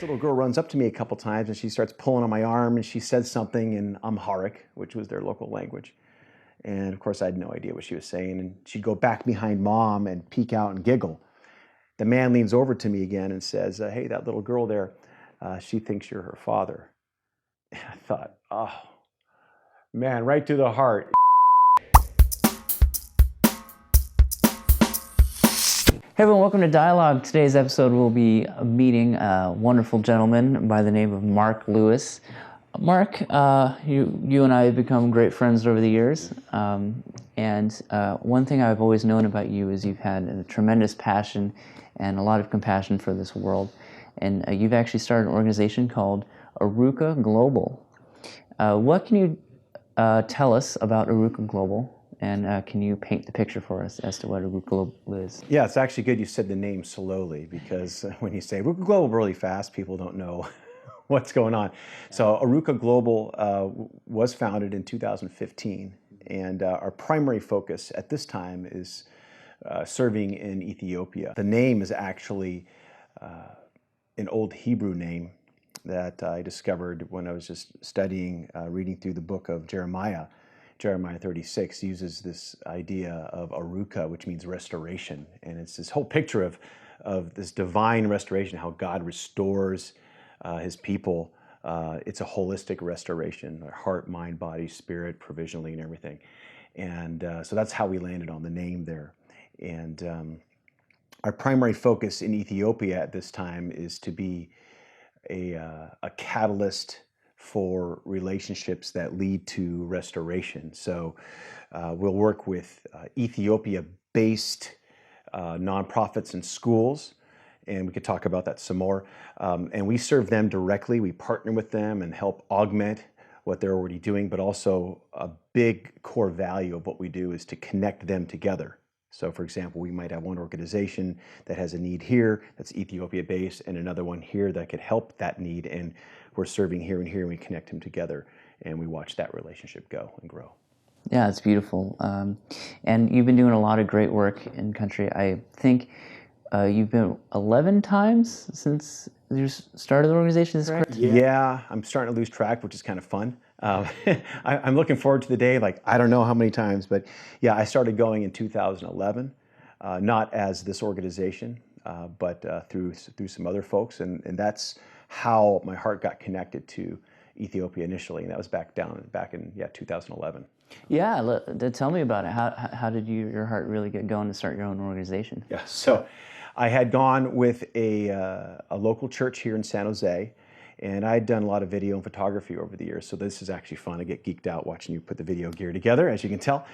little girl runs up to me a couple times and she starts pulling on my arm and she says something in Amharic, which was their local language. And of course, I had no idea what she was saying. And she'd go back behind mom and peek out and giggle. The man leans over to me again and says, hey, that little girl there, she thinks you're her father. And I thought, oh, man, right to the heart. Hey everyone, welcome to Dialogue. Today's episode we'll be meeting a wonderful gentleman by the name of Mark Lewis. Mark, you and I have become great friends over the years, and one thing I've always known about you is you've had a tremendous passion and a lot of compassion for this world, and you've actually started an organization called Arukah Global. What can you tell us about Arukah Global? And can you paint the picture for us as to what Arukah Global is? Yeah, it's actually good you said the name slowly, because when you say Arukah Global really fast, people don't know what's going on. So Arukah Global was founded in 2015, and our primary focus at this time is serving in Ethiopia. The name is actually an old Hebrew name that I discovered when I was just studying, reading through the book of Jeremiah. Jeremiah 36 uses this idea of Arukah, which means restoration. And it's this whole picture of this divine restoration, how God restores his people. It's a holistic restoration, their heart, mind, body, spirit, provisionally, and everything. And so that's how we landed on the name there. And our primary focus in Ethiopia at this time is to be a catalyst for relationships that lead to restoration. So we'll work with Ethiopia-based nonprofits and schools, and we could talk about that some more. And we serve them directly. We partner with them and help augment what they're already doing, but also a big core value of what we do is to connect them together. So for example, we might have one organization that has a need here that's Ethiopia-based and another one here that could help that need, and we're serving here and here, and we connect them together, and we watch that relationship go and grow. Yeah, it's beautiful. And you've been doing a lot of great work in country. I think you've been 11 times since you started the organization, is correct? Yeah, I'm starting to lose track, which is kind of fun. I'm looking forward to the day, like I don't know how many times, but yeah, I started going in 2011, not as this organization, but through some other folks, and that's how my heart got connected to Ethiopia initially, and that was back in 2011. Yeah, tell me about it. How did your heart really get going to start your own organization? Yeah, so I had gone with a local church here in San Jose, and I'd done a lot of video and photography over the years, so this is actually fun. I get geeked out watching you put the video gear together, as you can tell.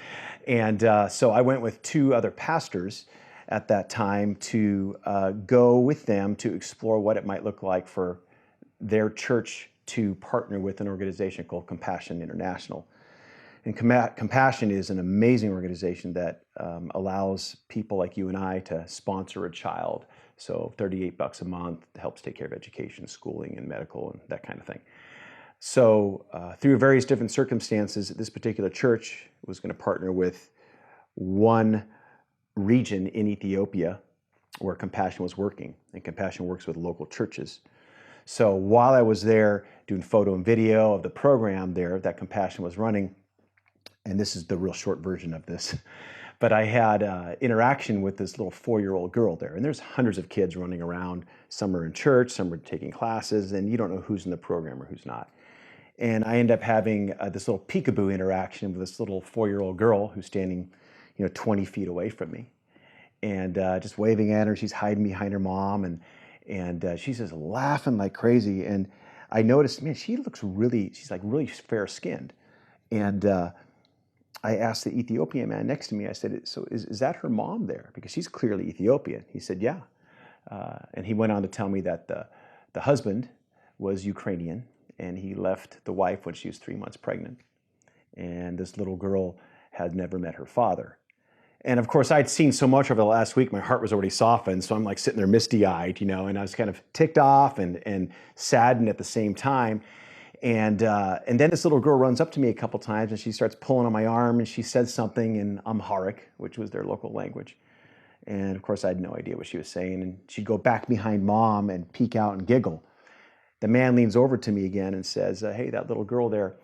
And so I went with two other pastors at that time to go with them to explore what it might look like for their church to partner with an organization called Compassion International. And Compassion is an amazing organization that allows people like you and I to sponsor a child. So $38 a month helps take care of education, schooling, and medical, and that kind of thing. So through various different circumstances, this particular church was going to partner with one region in Ethiopia where Compassion was working, and Compassion works with local churches. So while I was there doing photo and video of the program there that Compassion was running, and this is the real short version of this, but I had interaction with this little 4-year-old girl there, and there's hundreds of kids running around. Some are in church, some are taking classes, and you don't know who's in the program or who's not. And I end up having this little peekaboo interaction with this little 4-year-old girl who's standing 20 feet away from me, and just waving at her. She's hiding behind her mom, and she's just laughing like crazy. And I noticed, man, she's like really fair-skinned. And I asked the Ethiopian man next to me, I said, so is that her mom there? Because she's clearly Ethiopian. He said, yeah. And he went on to tell me that the husband was Ukrainian, and he left the wife when she was 3 months pregnant. And this little girl had never met her father. And of course, I'd seen so much over the last week, my heart was already softened. So I'm like sitting there misty-eyed, and I was kind of ticked off and saddened at the same time. And then this little girl runs up to me a couple times and she starts pulling on my arm and she says something in Amharic, which was their local language. And of course, I had no idea what she was saying. And she'd go back behind mom and peek out and giggle. the man leans over to me again and says, hey, that little girl there,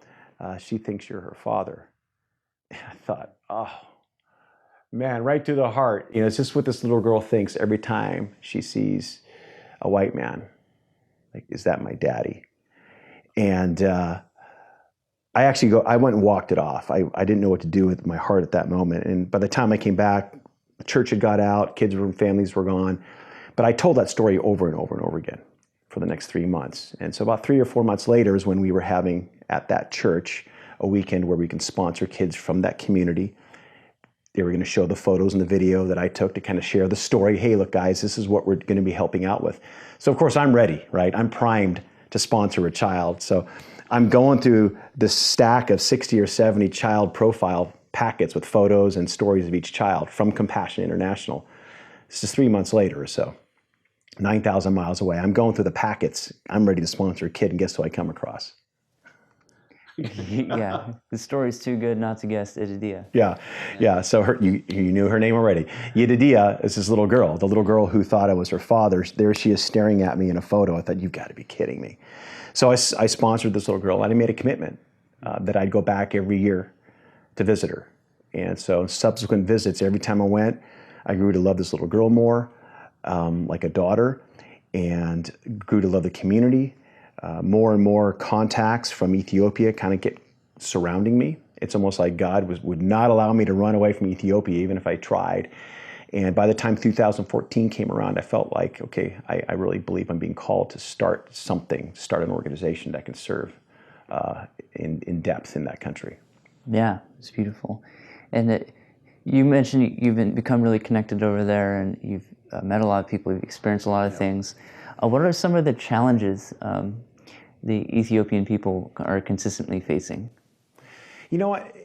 she thinks you're her father. And I thought, oh, man, right to the heart. You know, it's just what this little girl thinks every time she sees a white man. Like, is that my daddy? And I went and walked it off. I didn't know what to do with my heart at that moment. And by the time I came back, the church had got out, kids and families were gone. But I told that story over and over and over again for the next 3 months. And so about 3 or 4 months later is when we were having at that church a weekend where we can sponsor kids from that community. They were going to show the photos and the video that I took to kind of share the story. Hey, look, guys, this is what we're going to be helping out with. So, of course, I'm ready, right? I'm primed to sponsor a child. So I'm going through this stack of 60 or 70 child profile packets with photos and stories of each child from Compassion International. This is 3 months later or so, 9,000 miles away. I'm going through the packets. I'm ready to sponsor a kid, and guess who I come across? Yeah, the story's too good not to guess Edidia. Yeah. So you knew her name already. Yedidia is this little girl, the little girl who thought I was her father. There she is staring at me in a photo. I thought, you've got to be kidding me. So I sponsored this little girl, and I made a commitment that I'd go back every year to visit her. And so subsequent visits, every time I went, I grew to love this little girl more, like a daughter, and grew to love the community. More and more contacts from Ethiopia kind of get surrounding me. It's almost like God would not allow me to run away from Ethiopia, even if I tried. And by the time 2014 came around, I felt like, okay, I really believe I'm being called to start an organization that can serve in depth in that country. Yeah, it's beautiful. And you mentioned you've become really connected over there, and you've met a lot of people, you've experienced a lot of things. What are some of the challenges the Ethiopian people are consistently facing? You know what?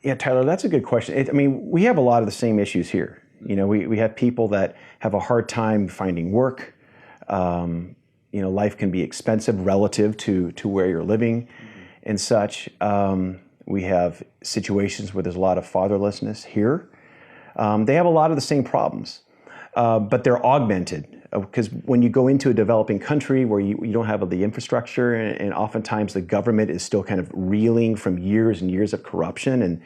Yeah, Tyler, that's a good question. We have a lot of the same issues here. You know, we have people that have a hard time finding work. Life can be expensive relative to where you're living and such. We have situations where there's a lot of fatherlessness here. They have a lot of the same problems, but they're augmented. Because when you go into a developing country where you don't have the infrastructure, and oftentimes the government is still kind of reeling from years and years of corruption, and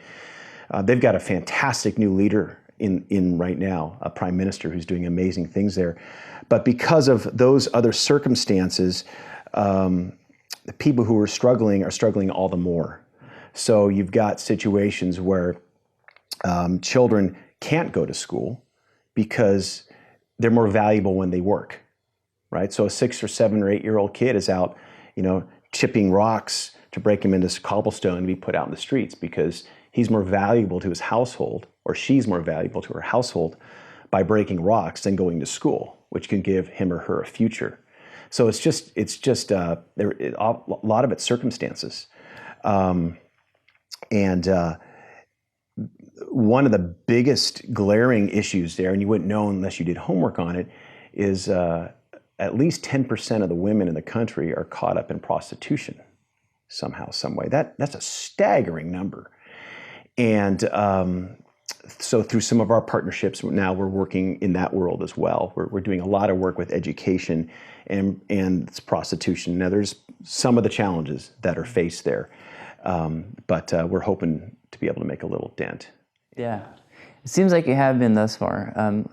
they've got a fantastic new leader in right now, a prime minister who's doing amazing things there. But because of those other circumstances, the people who are struggling all the more. So you've got situations where children can't go to school because they're more valuable when they work, right? So a 6 or 7 or 8-year-old kid is out, chipping rocks to break them into cobblestone to be put out in the streets because he's more valuable to his household, or she's more valuable to her household by breaking rocks than going to school, which can give him or her a future. So it's just a lot of it's circumstances. One of the biggest glaring issues there, and you wouldn't know unless you did homework on it, is at least 10% of the women in the country are caught up in prostitution somehow, some way. That's a staggering number. And so through some of our partnerships, now we're working in that world as well. We're doing a lot of work with education and prostitution. Now, there's some of the challenges that are faced there, but we're hoping to be able to make a little dent. Yeah, it seems like you have been thus far.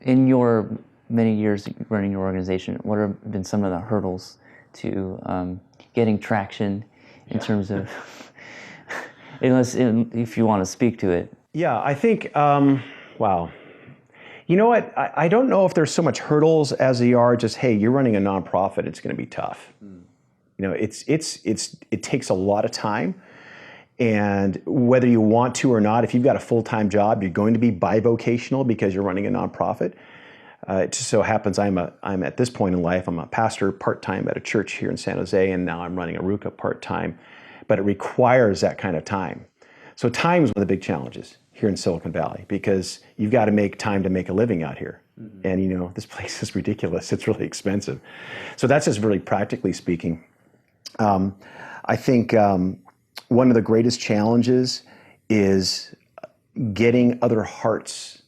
In your many years running your organization, what have been some of the hurdles to getting traction in terms of, if you want to speak to it? Yeah, I think, wow. You know what? I don't know if there's so much hurdles as they are just, hey, you're running a nonprofit, it's going to be tough. It takes a lot of time. And whether you want to or not, if you've got a full-time job, you're going to be bivocational because you're running a nonprofit. It just so happens I'm at this point in life, I'm a pastor part-time at a church here in San Jose, and now I'm running Arukah part-time. But it requires that kind of time. So time is one of the big challenges here in Silicon Valley because you've got to make time to make a living out here. Mm-hmm. And this place is ridiculous. It's really expensive. So that's just really practically speaking. I think one of the greatest challenges is getting other hearts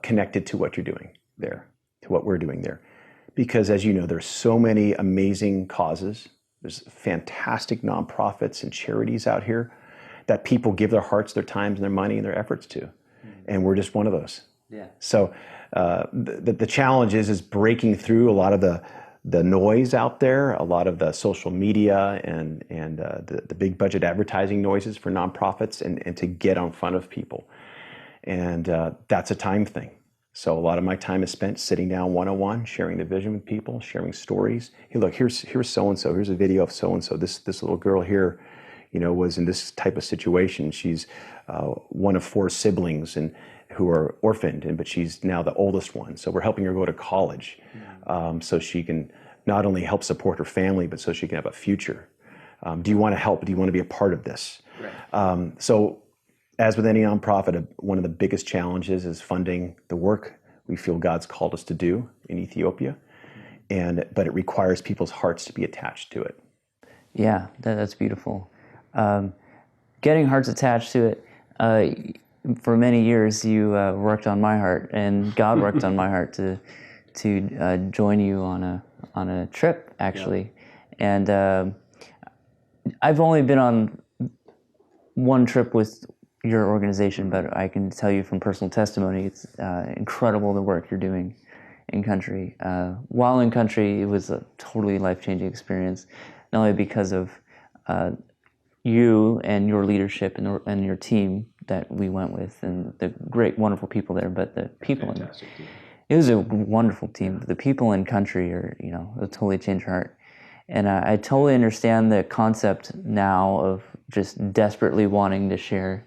connected to what you're doing there, to what we're doing there. because as you know, there's so many amazing causes. There's fantastic nonprofits and charities out here that people give their hearts, their times, and their money and their efforts to. And we're just one of those. Yeah. So the challenge is breaking through a lot of the noise out there, a lot of the social media and the big budget advertising noises for nonprofits, and to get in front of people. And that's a time thing. So a lot of my time is spent sitting down one-on-one, sharing the vision with people, sharing stories. Hey, look, here's so-and-so. Here's a video of so-and-so. This little girl here, was in this type of situation. She's one of 4 siblings and who are orphaned, but she's now the oldest one. So we're helping her go to college, so she can not only help support her family, but so she can have a future. Do you want to help? Do you want to be a part of this? Right. So as with any nonprofit, one of the biggest challenges is funding the work we feel God's called us to do in Ethiopia, but it requires people's hearts to be attached to it. Yeah, that's beautiful. Getting hearts attached to it. For many years, you worked on my heart, and God worked on my heart to join you on a trip, actually. Yeah. And I've only been on one trip with your organization, but I can tell you from personal testimony, it's incredible the work you're doing in country. While in country, it was a totally life-changing experience, not only because of you and your leadership and your team that we went with, and the great, wonderful people there, but the people it was a wonderful team. The people in country are, it'll totally change your heart. And I totally understand the concept now of just desperately wanting to share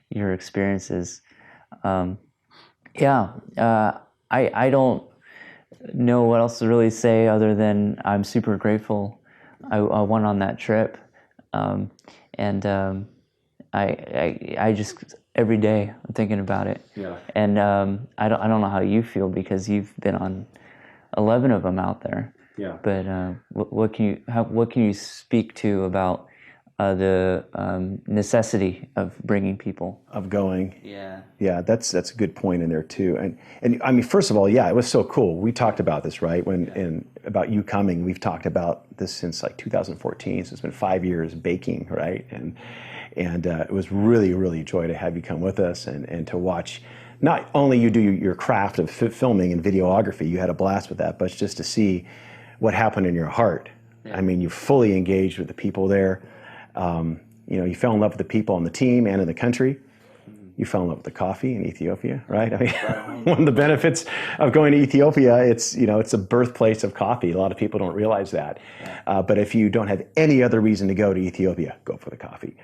your experiences. I don't know what else to really say other than I'm super grateful I went on that trip. I just every day I'm thinking about it. Yeah. And I don't know how you feel because you've been on 11 of them out there. Yeah. But what can you speak to about the necessity of bringing people, of going? Yeah. Yeah, that's a good point in there too. And I mean, first of all, yeah, it was so cool. We talked about this, right? About you coming. We've talked about this since like 2014. So it's been 5 years baking, right? And it was really, really a joy to have you come with us and to watch. Not only you do your craft of filming and videography, you had a blast with that, but just to see what happened in your heart. Yeah. I mean, you fully engaged with the people there. You fell in love with the people on the team and in the country. You fell in love with the coffee in Ethiopia, right? I mean, one of the benefits of going to Ethiopia, it's a birthplace of coffee. A lot of people don't realize that. But if you don't have any other reason to go to Ethiopia, go for the coffee.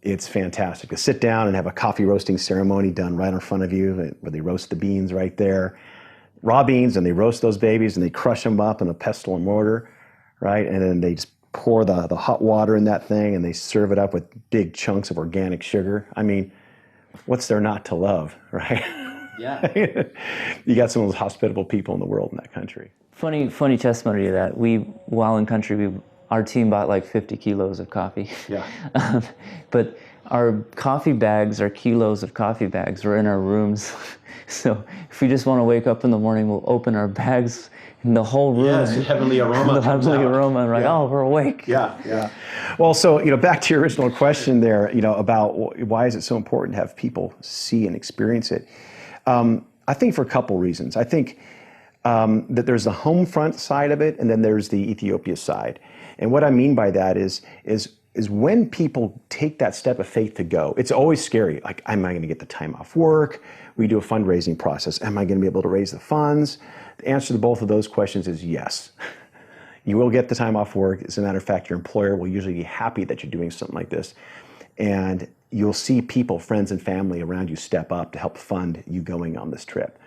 It's fantastic to sit down and have a coffee roasting ceremony done right in front of you, where they roast the beans right there, raw beans, and they roast those babies and they crush them up in a pestle and mortar, right? And then they just pour the hot water in that thing and they serve it up with big chunks of organic sugar. I mean, what's there not to love, right? Yeah. You got some of those hospitable people in the world in that country. Funny testimony to that. While in country, our team bought like 50 kilos of coffee. Yeah. But our coffee bags, our kilos of coffee bags were in our rooms. So if we just want to wake up in the morning, we'll open our bags and the whole room. Yes, heavenly aroma. The heavenly aroma. And we're like, oh, we're awake. Yeah, yeah. Well, so, back to your original question there, about why is it so important to have people see and experience it? I think for a couple reasons. I think that there's the home front side of it, and then there's the Ethiopia side. And what I mean by that is when people take that step of faith to go, it's always scary. Like, am I going to get the time off work? We do a fundraising process. Am I going to be able to raise the funds? The answer to both of those questions is yes. You will get the time off work. As a matter of fact, your employer will usually be happy that you're doing something like this. And you'll see people, friends and family around you step up to help fund you going on this trip.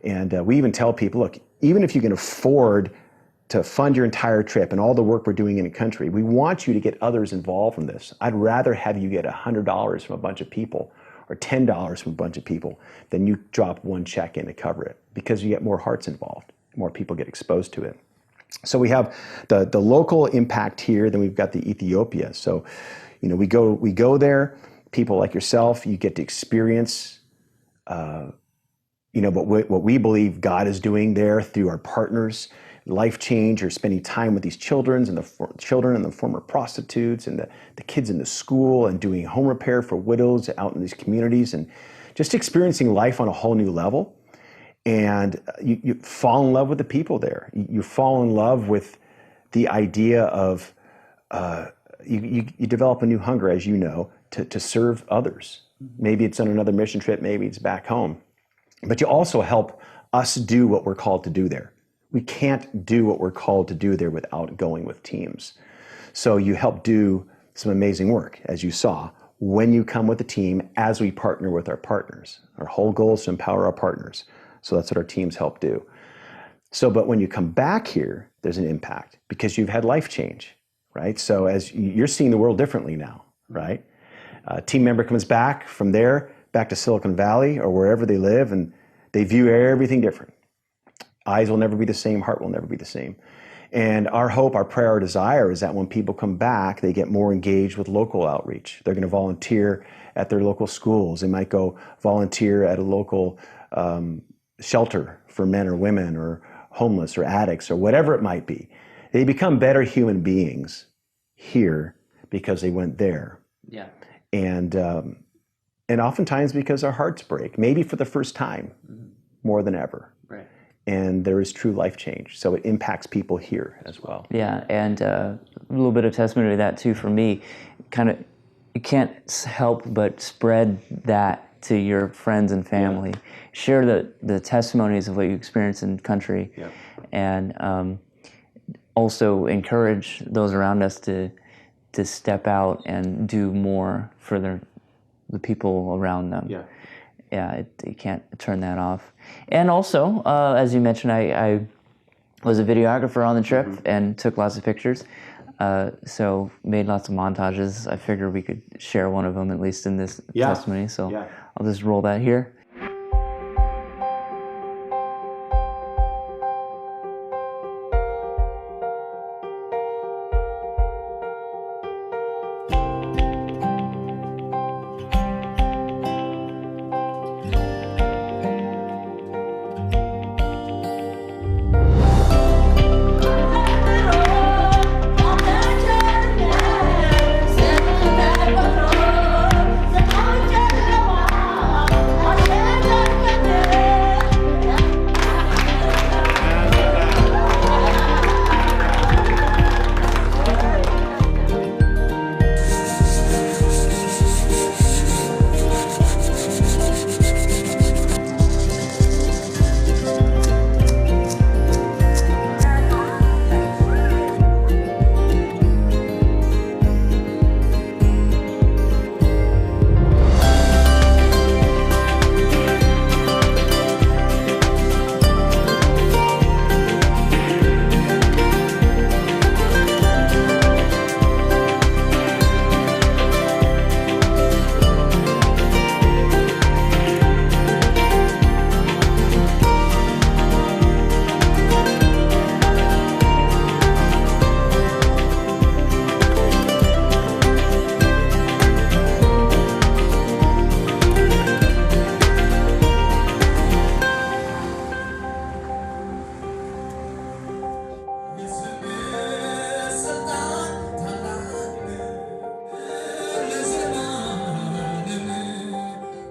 And we even tell people, look, even if you can afford to fund your entire trip and all the work we're doing in the country, we want you to get others involved in this. I'd rather have you get $100 from a bunch of people or $10 from a bunch of people than you drop one check in to cover it, because you get more hearts involved, more people get exposed to it. So we have the local impact here, then we've got the Ethiopia. So, we go there, people like yourself, you get to experience but what we believe God is doing there through our partners, life change, or spending time with these children and the former prostitutes and the kids in the school, and doing home repair for widows out in these communities, and just experiencing life on a whole new level. And you fall in love with the people there. You fall in love with the idea of, you develop a new hunger, as you know, to serve others. Maybe it's on another mission trip, maybe it's back home. But you also help us do what we're called to do there. We can't do what we're called to do there without going with teams. So you help do some amazing work, as you saw, when you come with a team as we partner with our partners. Our whole goal is to empower our partners. So that's what our teams help do. So, but when you come back here, there's an impact because you've had life change, right? So as you're seeing the world differently now, right? A team member comes back from there, back to Silicon Valley or wherever they live, and they view everything different. Eyes will never be the same, heart will never be the same. And our hope, our prayer, our desire is that when people come back, they get more engaged with local outreach. They're going to volunteer at their local schools. They might go volunteer at a local shelter for men or women or homeless or addicts or whatever it might be. They become better human beings here because they went there. Yeah. And oftentimes because our hearts break, maybe for the first time, more than ever. Right. And there is true life change. So it impacts people here as well. Yeah, and a little bit of testimony to that too for me. You can't help but spread that to your friends and family. Yeah. Share the testimonies of what you experience in country, yeah. And also encourage those around us to step out and do more for the people around them. Yeah. Yeah, you can't turn that off. And also, as you mentioned, I was a videographer on the trip and took lots of pictures. So made lots of montages. I figured we could share one of them, at least in this testimony. So I'll just roll that here.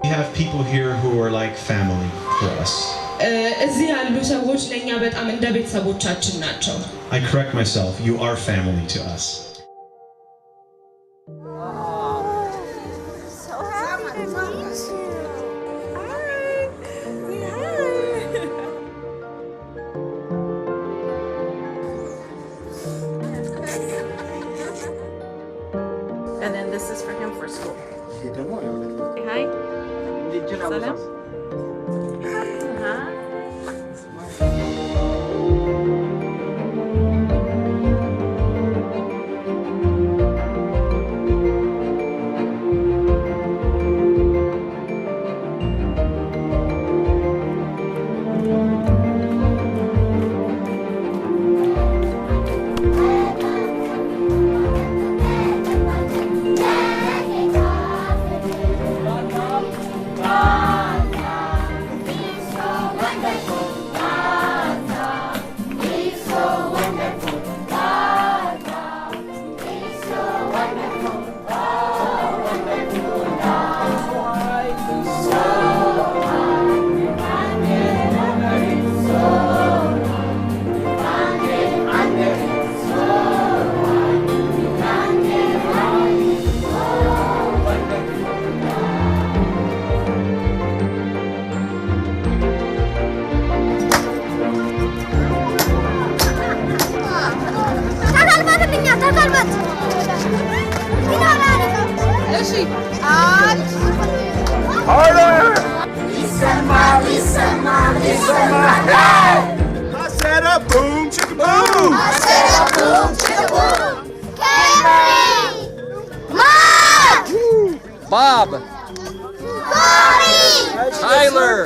We have people here who are like family for us. I correct myself, you are family to us. So happy to meet you. Hi. And then this is for him for school. Say hi. Salam. Harder! I said a boom, chicka boom! Bob. Tyler.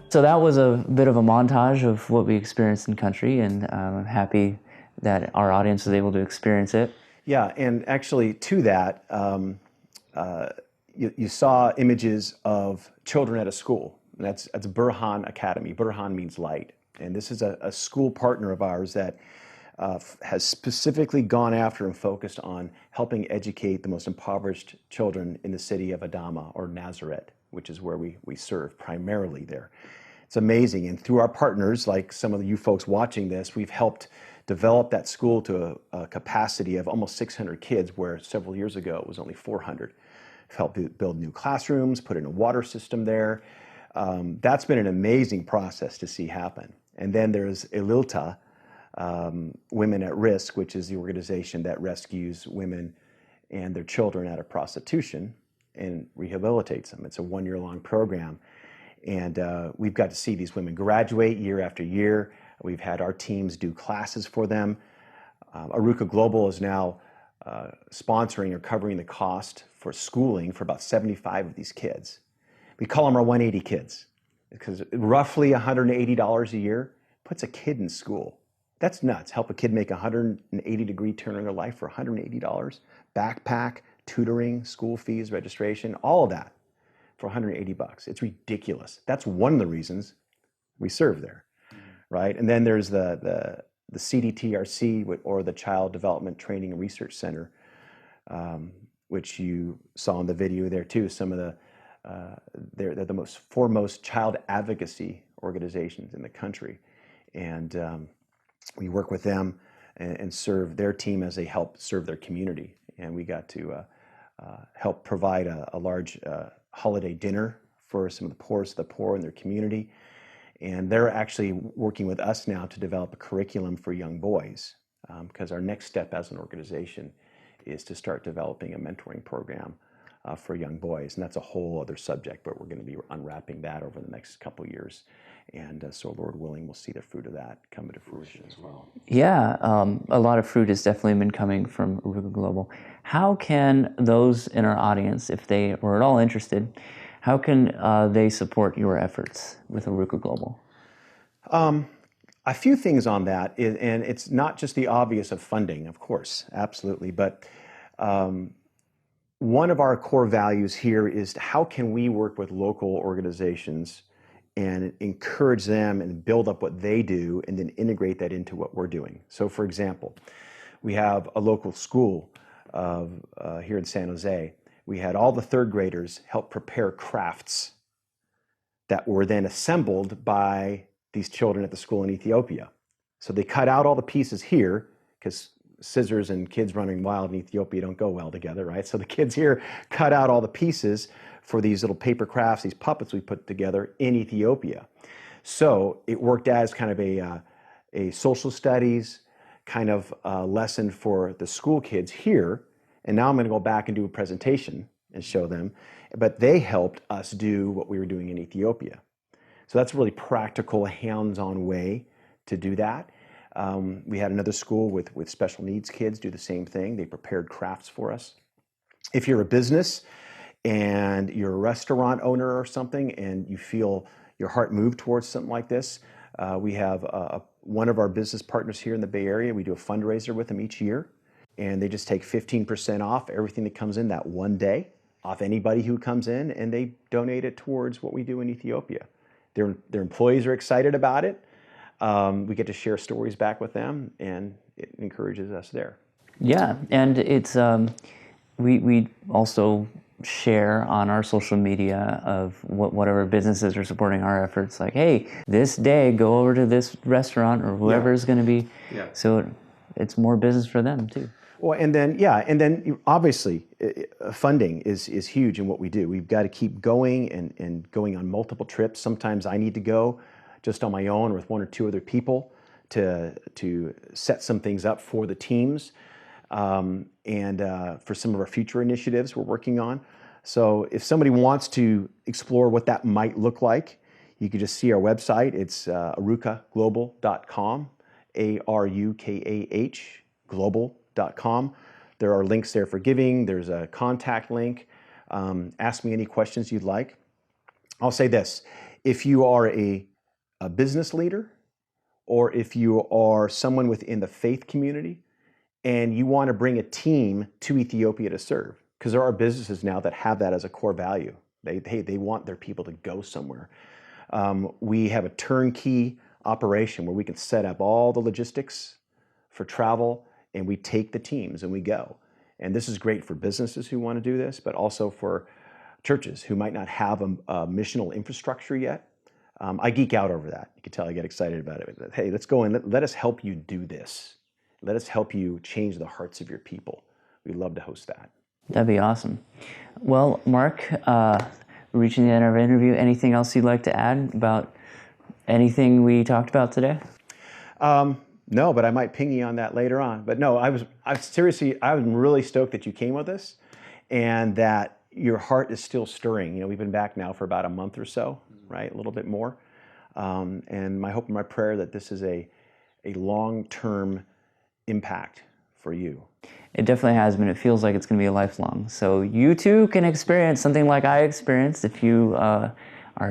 So that was a bit of a montage of what we experienced in country, and I'm happy that our audience was able to experience it. Yeah, and actually to that, you saw images of children at a school. And that's Burhan Academy. Burhan means light. And this is a school partner of ours that has specifically gone after and focused on helping educate the most impoverished children in the city of Adama or Nazareth, which is where we serve primarily there. It's amazing. And through our partners, like some of you folks watching this, we've helped develop that school to a capacity of almost 600 kids, where several years ago it was only 400. We've helped build new classrooms, put in a water system there. That's been an amazing process to see happen. And then there's Ililta, Women at Risk, which is the organization that rescues women and their children out of prostitution and rehabilitates them. It's a one-year-long program. And we've got to see these women graduate year after year. We've had our teams do classes for them. Arukah Global is now sponsoring or covering the cost for schooling for about 75 of these kids. We call them our 180 kids because roughly $180 a year puts a kid in school. That's nuts. Help a kid make a 180-degree turn in their life for $180. Backpack, tutoring, school fees, registration, all of that for $180. It's ridiculous. That's one of the reasons we serve there, right? And then there's the CDTRC, or the Child Development Training and Research Center, which you saw in the video there too. Some of the they're the foremost child advocacy organizations in the country, and we work with them and serve their team as they help serve their community. And we got to help provide a large holiday dinner for some of the poorest of the poor in their community. And they're actually working with us now to develop a curriculum for young boys, because our next step as an organization is to start developing a mentoring program for young boys. And that's a whole other subject, but we're going to be unwrapping that over the next couple of years. And so Lord willing, we'll see the fruit of that come into fruition as well. Yeah, a lot of fruit has definitely been coming from Arukah Global. How can those in our audience, if they were at all interested, how can they support your efforts with Arukah Global? A few things on that, and it's not just the obvious of funding, of course, absolutely, but one of our core values here is how can we work with local organizations and encourage them and build up what they do and then integrate that into what we're doing. So for example, we have a local school here in San Jose. We had all the third graders help prepare crafts that were then assembled by these children at the school in Ethiopia. So they cut out all the pieces here, because scissors and kids running wild in Ethiopia don't go well together, right? So the kids here cut out all the pieces for these little paper crafts, these puppets we put together in Ethiopia. So it worked as kind of a social studies kind of lesson for the school kids here. And now I'm going to go back and do a presentation and show them. But they helped us do what we were doing in Ethiopia. So that's a really practical, hands-on way to do that. We had another school with special needs kids do the same thing. They prepared crafts for us. If you're a business and you're a restaurant owner or something and you feel your heart move towards something like this, we have one of our business partners here in the Bay Area. We do a fundraiser with them each year, and they just take 15% off everything that comes in that one day, off anybody who comes in, and they donate it towards what we do in Ethiopia. Their employees are excited about it. We get to share stories back with them, and it encourages us there. Yeah, and it's we also share on our social media of whatever businesses are supporting our efforts. Like, hey, this day, go over to this restaurant or whoever is going to be. Yeah. So it's more business for them too. Well, and then obviously funding is huge in what we do. We've got to keep going and going on multiple trips. Sometimes I need to go just on my own or with one or two other people to set some things up for the teams. And for some of our future initiatives we're working on. So if somebody wants to explore what that might look like, you can just see our website. It's arukahglobal.com, ARUKAH, global.com. There are links there for giving. There's a contact link. Ask me any questions you'd like. I'll say this, if you are a business leader, or if you are someone within the faith community, and you want to bring a team to Ethiopia to serve, because there are businesses now that have that as a core value. They want their people to go somewhere. We have a turnkey operation where we can set up all the logistics for travel, and we take the teams and we go. And this is great for businesses who want to do this, but also for churches who might not have a missional infrastructure yet. I geek out over that. You can tell I get excited about it. Hey, let's go and let us help you do this. Let us help you change the hearts of your people. We'd love to host that. That'd be awesome. Well, Mark, reaching the end of our interview, anything else you'd like to add about anything we talked about today? No, but I might ping you on that later on. But no, I'm really stoked that you came with us and that your heart is still stirring. You know, we've been back now for about a month or so, right? A little bit more. And my hope and my prayer that this is a long-term impact for you. It definitely has been. It feels like it's going to be a lifelong. So you too can experience something like I experienced if you are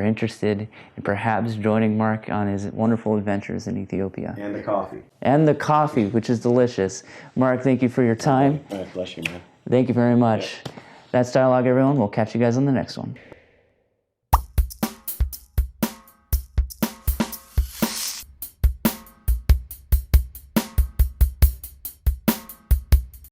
interested in perhaps joining Mark on his wonderful adventures in Ethiopia. And the coffee. And the coffee, which is delicious. Mark, thank you for your time. All right, bless you, man. Thank you very much. That's Dialogue, everyone. We'll catch you guys on the next one.